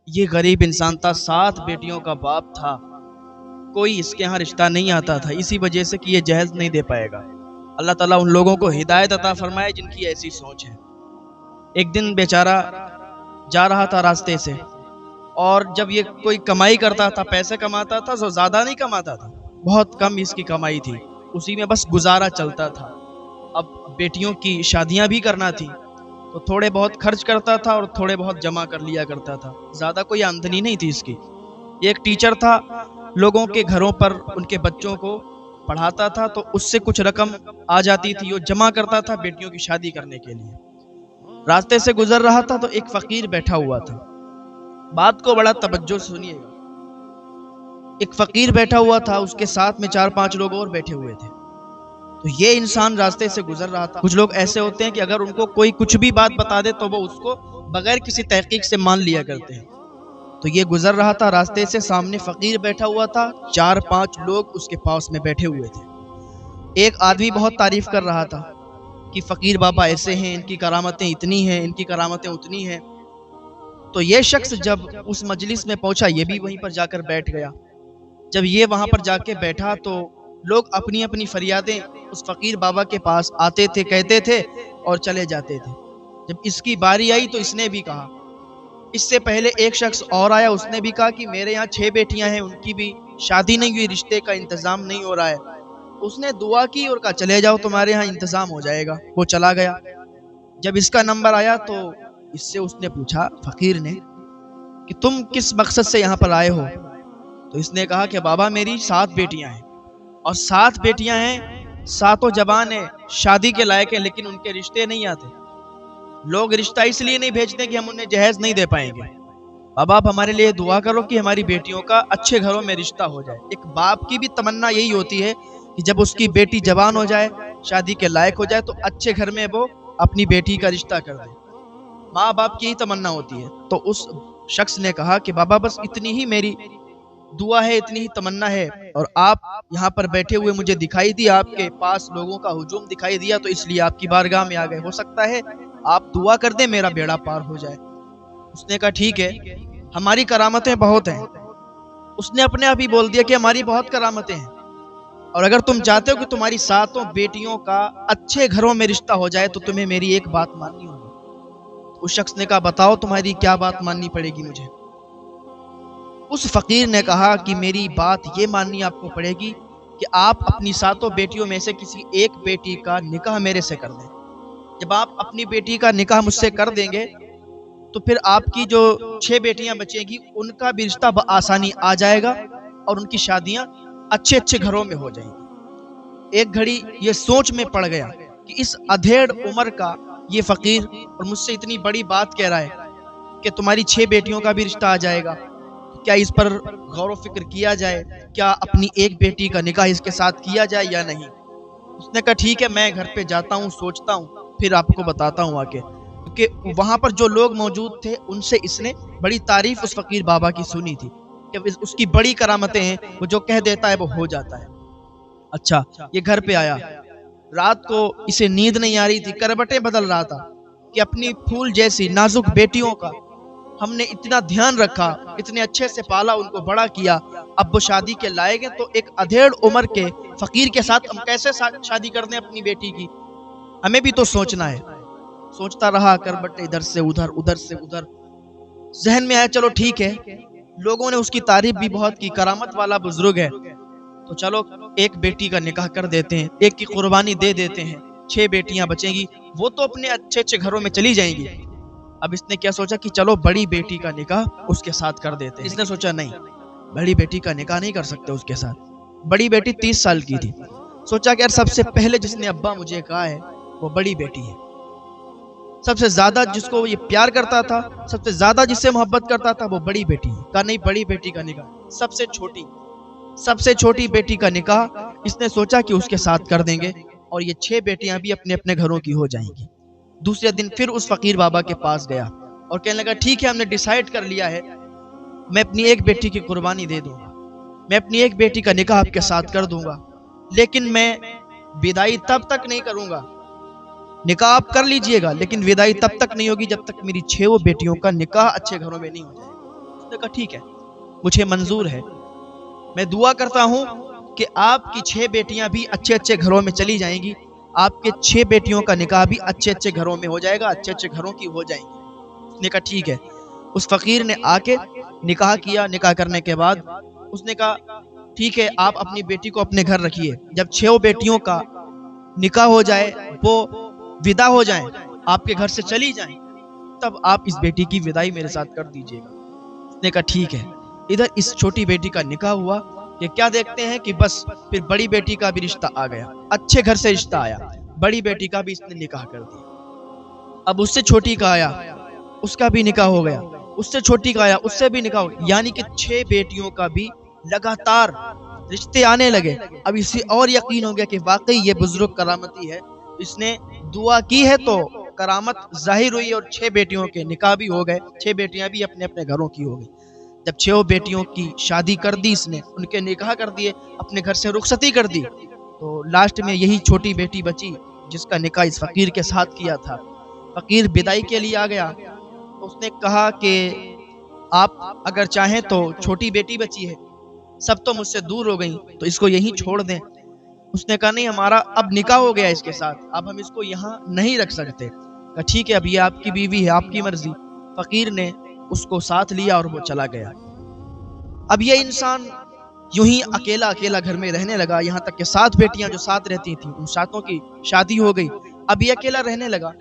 یہ غریب انسان تھا، 7 بیٹیوں کا باپ تھا، کوئی اس کے ہاں رشتہ نہیں آتا تھا، اسی وجہ سے کہ یہ جہیز نہیں دے پائے گا۔ اللہ تعالیٰ ان لوگوں کو ہدایت عطا فرمائے جن کی ایسی سوچ ہے۔ ایک دن بیچارہ جا رہا تھا راستے سے، اور جب یہ کوئی کمائی کرتا تھا، پیسے کماتا تھا تو زیادہ نہیں کماتا تھا، بہت کم اس کی کمائی تھی، اسی میں بس گزارا چلتا تھا۔ اب بیٹیوں کی شادیاں بھی کرنا تھی تو تھوڑے بہت خرچ کرتا تھا اور تھوڑے بہت جمع کر لیا کرتا تھا، زیادہ کوئی آمدنی نہیں تھی اس کی۔ یہ ایک ٹیچر تھا، لوگوں کے گھروں پر ان کے بچوں کو پڑھاتا تھا، تو اس سے کچھ رقم آ جاتی تھی، وہ جمع کرتا تھا بیٹیوں کی شادی کرنے کے لیے۔ راستے سے گزر رہا تھا تو ایک فقیر بیٹھا ہوا تھا، بات کو بڑا توجہ سے سنیے گا۔ ایک فقیر بیٹھا ہوا تھا، اس کے ساتھ میں 4-5 لوگ اور بیٹھے ہوئے تھے۔ تو یہ انسان راستے سے گزر رہا تھا۔ کچھ لوگ ایسے ہوتے ہیں کہ اگر ان کو کوئی کچھ بھی بات بتا دے تو وہ اس کو بغیر کسی تحقیق سے مان لیا کرتے ہیں۔ تو یہ گزر رہا تھا راستے سے، سامنے فقیر بیٹھا ہوا تھا، 4-5 لوگ اس کے پاس میں بیٹھے ہوئے تھے۔ ایک آدمی بہت تعریف کر رہا تھا کہ فقیر بابا ایسے ہیں، ان کی کرامتیں اتنی ہیں، ان کی کرامتیں اتنی ہیں۔ تو یہ شخص جب اس مجلس میں پہنچا، یہ بھی وہیں پر جا کر بیٹھ گیا۔ جب یہ وہاں پر جا کے بیٹھا تو لوگ اپنی اپنی فریادیں اس فقیر بابا کے پاس آتے تھے، کہتے تھے اور چلے جاتے تھے۔ جب اس کی باری آئی تو اس نے بھی کہا۔ اس سے پہلے ایک شخص اور آیا، اس نے بھی کہا کہ میرے یہاں 6 بیٹیاں ہیں، ان کی بھی شادی نہیں ہوئی، رشتے کا انتظام نہیں ہو رہا ہے۔ اس نے دعا کی اور کہا چلے جاؤ، تمہارے یہاں انتظام ہو جائے گا۔ وہ چلا گیا۔ جب اس کا نمبر آیا تو اس نے پوچھا فقیر نے کہ تم کس مقصد سے یہاں پر آئے ہو؟ تو اس نے کہا کہ بابا میری 7 بیٹیاں ہیں، اور 7 بیٹیاں ہیں، 7 جوان ہیں، شادی کے لائق ہیں، لیکن ان کے رشتے نہیں آتے۔ لوگ رشتہ اس لیے نہیں بھیجتے کہ ہم انہیں جہیز نہیں دے پائیں گے۔ بابا آپ ہمارے لیے دعا کرو کہ ہماری بیٹیوں کا اچھے گھروں میں رشتہ ہو جائے۔ ایک باپ کی بھی تمنا یہی ہوتی ہے کہ جب اس کی بیٹی جوان ہو جائے، شادی کے لائق ہو جائے، تو اچھے گھر میں وہ اپنی بیٹی کا رشتہ کر دے۔ ماں باپ کی ہی تمنا ہوتی ہے۔ تو اس شخص نے کہا کہ بابا بس اتنی ہی میری دعا ہے، اتنی ہی تمنا ہے، اور آپ یہاں پر بیٹھے ہوئے مجھے دکھائی دیا، آپ کے پاس لوگوں کا ہجوم دکھائی دیا، تو اس لیے آپ کی بارگاہ میں آ گئے۔ ہو سکتا ہے آپ دعا کر دیں میرا بیڑا پار ہو جائے۔ اس نے کہا ٹھیک ہے، ہماری کرامتیں بہت ہیں۔ اس نے اپنے آپ ہی بول دیا کہ ہماری بہت کرامتیں ہیں، اور اگر تم چاہتے ہو کہ تمہاری 7 بیٹیوں کا اچھے گھروں میں رشتہ ہو جائے تو تمہیں میری ایک بات ماننی ہوگی۔ اس شخص نے کہا بتاؤ تمہاری کیا بات ماننی پڑے گی مجھے؟ اس فقیر نے کہا کہ میری بات یہ ماننی آپ کو پڑے گی کہ آپ اپنی 7 بیٹیوں میں سے کسی ایک بیٹی کا نکاح میرے سے کر دیں۔ جب آپ اپنی بیٹی کا نکاح مجھ سے کر دیں گے تو پھر آپ کی جو 6 بیٹیاں بچیں گی ان کا بھی رشتہ بآسانی آ جائے گا، اور ان کی شادیاں اچھے اچھے گھروں میں ہو جائیں گی۔ ایک گھڑی یہ سوچ میں پڑ گیا کہ اس ادھیڑ عمر کا یہ فقیر اور مجھ سے اتنی بڑی بات کہہ رہا ہے کہ تمہاری 6 بیٹیوں کا بھی رشتہ آ جائے گا، کیا اس پر غور و فکر کیا جائے؟ کیا اپنی ایک بیٹی کا نکاح اس کے ساتھ کیا جائے یا نہیں؟ اس نے کہا ٹھیک ہے، میں گھر پہ جاتا ہوں، سوچتا ہوں، پھر آپ کو بتاتا ہوں آ کے۔ کیونکہ وہاں پر جو لوگ موجود تھے ان سے اس نے بڑی تعریف اس فقیر بابا کی سنی تھی کہ اس کی بڑی کرامتیں ہیں، وہ جو کہہ دیتا ہے وہ ہو جاتا ہے۔ اچھا، یہ گھر پہ آیا، رات کو اسے نیند نہیں آ رہی تھی، کربٹیں بدل رہا تھا کہ اپنی پھول جیسی نازک بیٹیوں کا ہم نے اتنا دھیان رکھا، اتنے اچھے سے پالا، ان کو بڑا کیا، اب وہ شادی کے لائق ہیں، تو ایک ادھیڑ عمر کے فقیر کے ساتھ ہم کیسے شادی کر دیں اپنی بیٹی کی؟ ہمیں بھی تو سوچنا ہے۔ سوچتا رہا، کربٹیں ادھر سے ادھر، ادھر سے ادھر، ذہن میں آیا چلو ٹھیک ہے، لوگوں نے اس کی تعریف بھی بہت کی، کرامت والا بزرگ ہے، تو چلو ایک بیٹی کا نکاح کر دیتے ہیں، ایک کی قربانی دے دیتے ہیں، 6 بیٹیاں بچیں گی، وہ تو اپنے اچھے اچھے گھروں میں چلی جائیں گی۔ اب اس نے کیا سوچا کہ چلو بڑی بیٹی کا نکاح اس کے ساتھ کر دیتے ہیں۔ اس نے سوچا نہیں، بڑی بیٹی کا نکاح نہیں کر سکتے اس کے ساتھ، بڑی بیٹی 30 سال کی تھی۔ سوچا کہ یار سب سے پہلے جس نے ابا مجھے کہا ہے وہ بڑی بیٹی ہے، سب سے زیادہ جس کو یہ پیار کرتا تھا، سب سے زیادہ جس سے محبت کرتا تھا وہ بڑی بیٹی ہے۔ کہا نہیں، بڑی بیٹی کا نکاح، سب سے چھوٹی بیٹی کا نکاح اس نے سوچا کہ اس کے ساتھ کر دیں گے، اور یہ 6 بیٹیاں بھی اپنے اپنے گھروں کی ہو جائیں گی۔ دوسرے دن پھر اس فقیر بابا کے پاس گیا اور کہنے لگا ٹھیک ہے، ہم نے ڈیسائیڈ کر لیا ہے، میں اپنی ایک بیٹی کی قربانی دے دوں گا، میں اپنی ایک بیٹی کا نکاح آپ کے ساتھ کر دوں گا، لیکن میں بدائی تب تک نہیں کروں گا، نکاح آپ کر لیجئے گا لیکن ودائی تب تک نہیں ہوگی جب تک میری 6 بیٹیوں کا نکاح اچھے گھروں میں نہیں ہو جائے۔ اس نے کہا ٹھیک ہے مجھے منظور ہے، میں دعا کرتا ہوں کہ آپ کی 6 بیٹیاں بھی اچھے اچھے گھروں میں چلی جائیں گی، آپ کے 6 بیٹیوں کا نکاح بھی اچھے اچھے گھروں میں ہو جائے گا، اچھے اچھے گھروں کی ہو جائیں گی۔ اس نے کہا ٹھیک ہے۔ اس فقیر نے آ کے نکاح کیا، نکاح کرنے کے بعد اس نے کہا ٹھیک ہے آپ اپنی بیٹی کو اپنے گھر رکھیے، جب 6 بیٹیوں کا نکاح ہو جائے، وہ ودا ہو جائیں، آپ کے گھر سے چلی جائیں، تب آپ اس بیٹی کی ودائی میرے ساتھ کر دیجئے گا۔ اس نے کہا ٹھیک ہے۔ ادھر اس چھوٹی بیٹی کا نکاح ہوا کہ کیا دیکھتے ہیں کہ بس پھر بڑی بیٹی کا بھی رشتہ آ گیا، اچھے گھر سے رشتہ آیا، بڑی بیٹی کا بھی اس نے نکاح کر دیا۔ اب اس سے چھوٹی کا آیا، اس کا بھی نکاح ہو گیا، اس سے چھوٹی کا آیا، اس سے بھی نکاح ہو گیا، یعنی کہ 6 بیٹیوں کا بھی لگاتار رشتے آنے لگے۔ اب اسے اور یقین ہو گیا کہ واقعی یہ بزرگ کرامتی ہے، اس نے دعا کی ہے تو کرامت ظاہر ہوئی، اور 6 بیٹیوں کے نکاح بھی ہو گئے، 6 بیٹیاں بھی اپنے اپنے گھروں کی ہو گئی۔ جب 6 بیٹیوں کی شادی کر دی اس نے، ان کے نکاح کر دیے، اپنے گھر سے رخصتی کر دی، تو لاسٹ میں یہی چھوٹی بیٹی بچی جس کا نکاح اس فقیر کے ساتھ کیا تھا۔ فقیر بدائی کے لیے آ گیا، اس نے کہا کہ آپ اگر چاہیں تو چھوٹی بیٹی بچی ہے، سب تو مجھ سے دور ہو گئیں، تو اس کو یہیں چھوڑ دیں۔ اس نے کہا نہیں، ہمارا اب نکاح ہو گیا اس کے ساتھ، اب ہم اس کو یہاں نہیں رکھ سکتے۔ کہا ٹھیک ہے اب یہ آپ کی بیوی ہے، آپ کی مرضی۔ فقیر نے اس کو ساتھ لیا اور وہ چلا گیا۔ اب یہ انسان یوں ہی اکیلا اکیلا گھر میں رہنے لگا، یہاں تک کہ 7 بیٹیاں جو ساتھ رہتی تھیں ان 7 کی شادی ہو گئی، اب یہ اکیلا رہنے لگا۔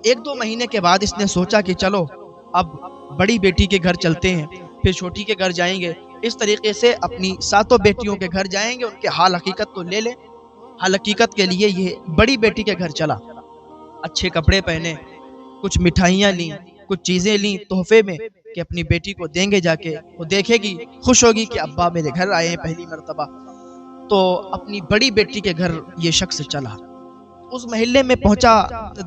1-2 مہینے کے بعد اس نے سوچا کہ چلو اب بڑی بیٹی کے گھر چلتے ہیں، پھر چھوٹی کے گھر جائیں گے، اس طریقے سے اپنی 7 بیٹیوں کے گھر جائیں گے، ان کے حال حقیقت تو لے لیں۔ حال حقیقت کے لیے یہ بڑی بیٹی کے گھر چلا، اچھے کپڑے پہنے، کچھ مٹھائیاں لیں، کچھ چیزیں لیں تحفے میں کہ اپنی بیٹی کو دیں گے، جا کے وہ دیکھے گی، خوش ہوگی کہ ابا میرے گھر آئے ہیں پہلی مرتبہ۔ تو اپنی بڑی بیٹی کے گھر یہ شخص چلا، اس محلے میں پہنچا،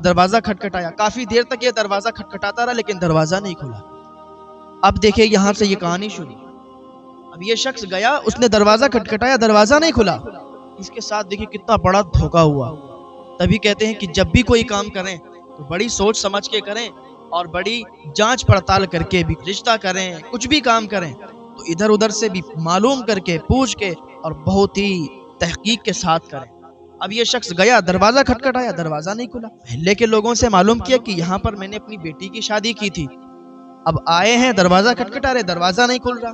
دروازہ کھٹکھٹایا، کافی دیر تک یہ دروازہ کھٹکھٹاتا رہا لیکن دروازہ نہیں کھلا۔ اب دیکھیں یہاں سے یہ کہانی شروع۔ اب یہ شخص گیا، اس نے دروازہ کھٹکھٹایا، دروازہ نہیں کھلا۔ اس کے ساتھ دیکھیں کتنا بڑا دھوکا ہوا۔ تبھی کہتے ہیں کہ جب بھی کوئی کام کریں تو بڑی سوچ سمجھ کے کریں، اور بڑی جانچ پڑتال کر کے بھی رشتہ کریں، کچھ بھی کام کریں تو ادھر ادھر سے بھی معلوم کر کے، پوچھ کے، اور بہت ہی تحقیق کے ساتھ کریں۔ اب یہ شخص گیا، دروازہ کھٹکھٹایا، دروازہ نہیں کھلا۔ محلے کے لوگوں سے معلوم کیا کہ یہاں پر میں نے اپنی بیٹی کی شادی کی تھی، اب آئے ہیں دروازہ کھٹکھٹا رہے، دروازہ نہیں کھل رہا۔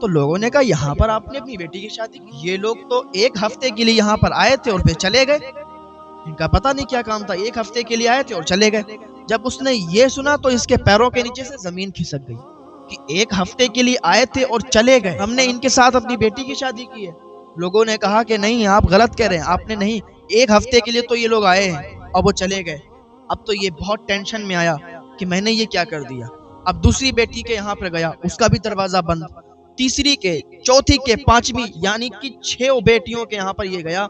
تو لوگوں نے کہا یہاں پر آپ نے اپنی بیٹی کی شادی کی؟ یہ لوگ تو 1 ہفتے کے لیے یہاں پر آئے تھے اور پھر چلے گئے، ان کا پتہ نہیں کیا کام تھا، 1 ہفتے کے لیے آئے تھے اور چلے گئے۔ جب اس نے یہ سنا تو اس کے پیروں کے نیچے سے زمین کھسک گئی کہ 1 ہفتے کے لیے آئے تھے اور چلے گئے، ہم نے ان کے ساتھ اپنی بیٹی کی شادی کی ہے۔ لوگوں نے کہا کہ نہیں آپ غلط کہہ رہے ہیں، آپ نے نہیں، 1 ہفتے کے لیے تو یہ لوگ آئے ہیں اور وہ چلے گئے۔ اب تو یہ بہت ٹینشن میں آیا کہ میں نے یہ کیا کر دیا۔ اب دوسری بیٹی کے یہاں پر گیا، اس کا بھی دروازہ بند، تیسری کے، چوتھی کے، 5ویں، یعنی کہ 6 بیٹیوں کے یہاں پر یہ گیا،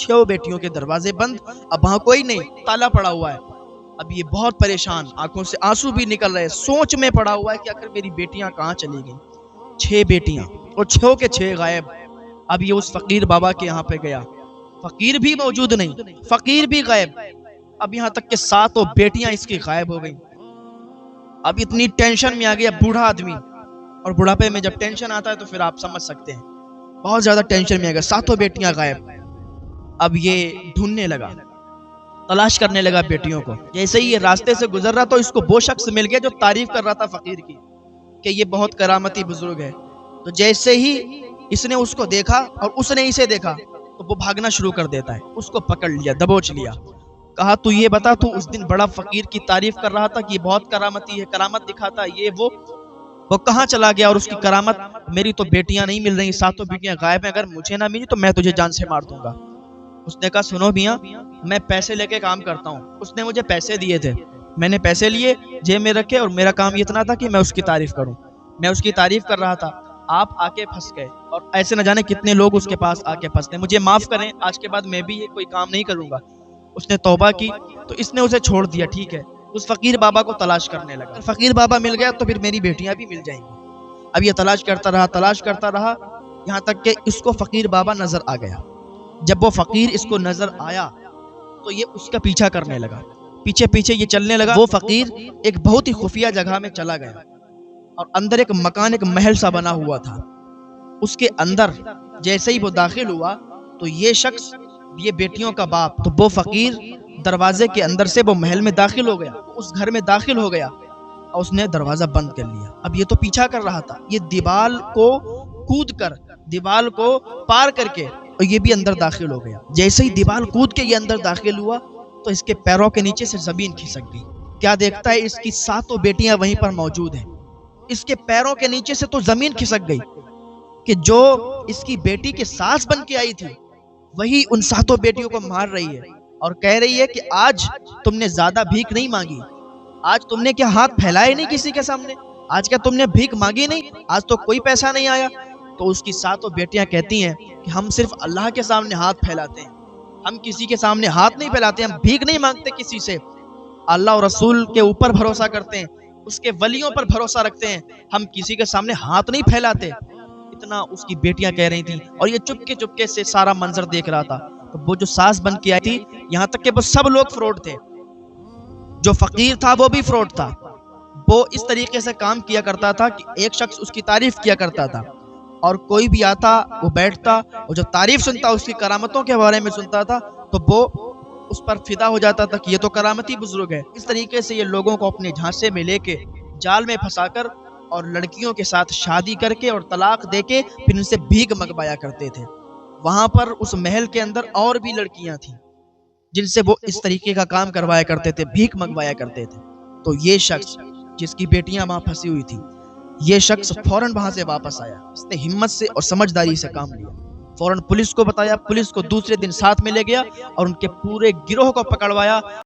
6 بیٹیوں کے دروازے بند، اب وہاں کوئی نہیں، تالا پڑا ہوا ہے۔ اب یہ بہت پریشان، آنکھوں سے آنسو بھی نکل رہے، سوچ میں پڑا ہوا ہے کہ آخر میری بیٹیاں کہاں چلی گئیں۔ 6 بیٹیاں اور 6 کے 6 غائب۔ اب یہ اس فقیر بابا کے یہاں پہ گیا، فقیر بھی موجود نہیں، فقیر بھی غائب، اب یہاں تک کہ 7 بیٹیاں اس کی غائب ہو گئیں۔ اب اتنی ٹینشن میں آ گیا بوڑھا آدمی، اور بڑھاپے میں جب ٹینشن آتا ہے تو پھر آپ سمجھ سکتے ہیں، بہت زیادہ ٹینشن میں آ گیا، 7 بیٹیاں غائب۔ اب یہ ڈھونڈنے لگا، تلاش کرنے لگا بیٹیوں کو۔ جیسے ہی یہ راستے سے گزر رہا تو اس کو وہ شخص مل گیا جو تعریف کر رہا تھا فقیر کی کہ یہ بہت کرامتی بزرگ ہے۔ تو جیسے ہی اس نے اس کو دیکھا اور اس نے اسے دیکھا تو وہ بھاگنا شروع کر دیتا ہے، اس کو پکڑ لیا، دبوچ لیا، کہا تو یہ بتا تو اس دن بڑا فقیر کی تعریف کر رہا تھا کہ یہ بہت کرامتی ہے، کرامت دکھاتا ہے، یہ وہ کہاں چلا گیا؟ اور اس کی کرامت، میری تو بیٹیاں نہیں مل رہی، 7 بیٹیاں غائب ہیں، اگر مجھے نہ ملی تو میں تجھے جان سے مار دوں گا۔ اس نے کہا سنو میاں، میں پیسے لے کے کام کرتا ہوں، اس نے مجھے پیسے دیے تھے، میں نے پیسے لیے جیب میں رکھے، اور میرا کام اتنا تھا کہ میں اس کی تعریف کروں، میں اس کی تعریف کر رہا تھا، آپ آ کے پھنس گئے، اور ایسے نہ جانے کتنے لوگ اس کے پاس آ کے پھنستے، مجھے معاف کریں، آج کے بعد میں بھی یہ کوئی کام نہیں کروں گا۔ اس نے توبہ کی تو اس نے اسے چھوڑ دیا، ٹھیک ہے، اس فقیر بابا کو تلاش کرنے لگا، فقیر بابا مل گیا تو پھر میری بیٹیاں بھی مل جائیں گی۔ اب یہ تلاش کرتا رہا، یہاں تک کہ اس کو فقیر بابا نظر آ گیا۔ جب وہ فقیر اس کو نظر آیا تو یہ اس کا پیچھا کرنے لگا، پیچھے پیچھے یہ چلنے لگا۔ وہ فقیر ایک بہت ہی خفیہ جگہ میں چلا گیا، اور اندر ایک مکان، ایک محل سا بنا ہوا تھا. اس کے اندر جیسے ہی وہ داخل ہوا تو یہ شخص، یہ بیٹیوں کا باپ، تو وہ فقیر دروازے کے اندر سے وہ محل میں داخل ہو گیا، اس گھر میں داخل ہو گیا اور اس نے دروازہ بند کر لیا. اب یہ تو پیچھا کر رہا تھا، یہ دیوال کو کود کر، دیوال کو پار کر کے، اور یہ بھی اندر داخل ہو گیا. جیسے ہی دیوال کود کے یہ اندر داخل ہوا تو اس کے پیروں کے نیچے سے زمین کھسک گئی. کیا دیکھتا ہے اس کی 7 بیٹیاں وہیں پر موجود ہیں. اس کے پیروں کے نیچے سے تو زمین کھسک گئی کہ جو اس کی بیٹی کے ساس بن کے آئی تھی وہی ان 7 بیٹیوں کو مار رہی ہے اور کہہ رہی ہے کہ آج تم نے زیادہ بھیک نہیں مانگی، آج تم نے کیا ہاتھ پھیلائے نہیں کسی کے سامنے، آج کیا تم نے بھیک مانگی نہیں، آج تو کوئی پیسہ نہیں آیا. تو اس کی 7 بیٹیاں کہتی ہیں کہ ہم صرف اللہ کے سامنے ہاتھ پھیلاتے ہیں، ہم کسی کے سامنے ہاتھ نہیں پھیلاتے، ہم بھیک نہیں مانگتے کسی سے، اللہ اور رسول کے اوپر بھروسہ کرتے ہیں، اس کے ولیوں پر بھروسہ رکھتے ہیں، ہم کسی کے سامنے ہاتھ نہیں پھیلاتے. اتنا اس کی بیٹیاں کہہ رہی تھیں اور یہ چپکے چپکے سے سارا منظر دیکھ رہا تھا. تو وہ جو ساس بن کے آئی تھی، یہاں تک کہ وہ سب لوگ فراڈ تھے، جو فقیر تھا وہ بھی فراڈ تھا. وہ اس طریقے سے کام کیا کرتا تھا کہ ایک شخص اس کی تعریف کیا کرتا تھا اور کوئی بھی آتا وہ بیٹھتا اور جو تعریف سنتا، اس کی کرامتوں کے بارے میں سنتا تھا تو وہ اس پر فدا ہو جاتا تھا کہ یہ تو کرامتی بزرگ ہے. اس طریقے سے یہ لوگوں کو اپنے جھانسے میں لے کے جال میں پھنسا کر اور لڑکیوں کے ساتھ شادی کر کے اور طلاق دے کے پھر ان سے بھیک منگوایا کرتے تھے. وہاں پر اس محل کے اندر اور بھی لڑکیاں تھیں جن سے وہ اس طریقے کا کام کروایا کرتے تھے، بھیک منگوایا کرتے تھے. تو یہ شخص جس کی بیٹیاں وہاں پھنسی ہوئی تھی، یہ شخص فوراً وہاں سے واپس آیا. اس نے ہمت سے اور سمجھداری سے کام لیا، فوراً پولیس کو بتایا، پولیس کو دوسرے دن ساتھ میں لے گیا اور ان کے پورے گروہ کو پکڑوایا.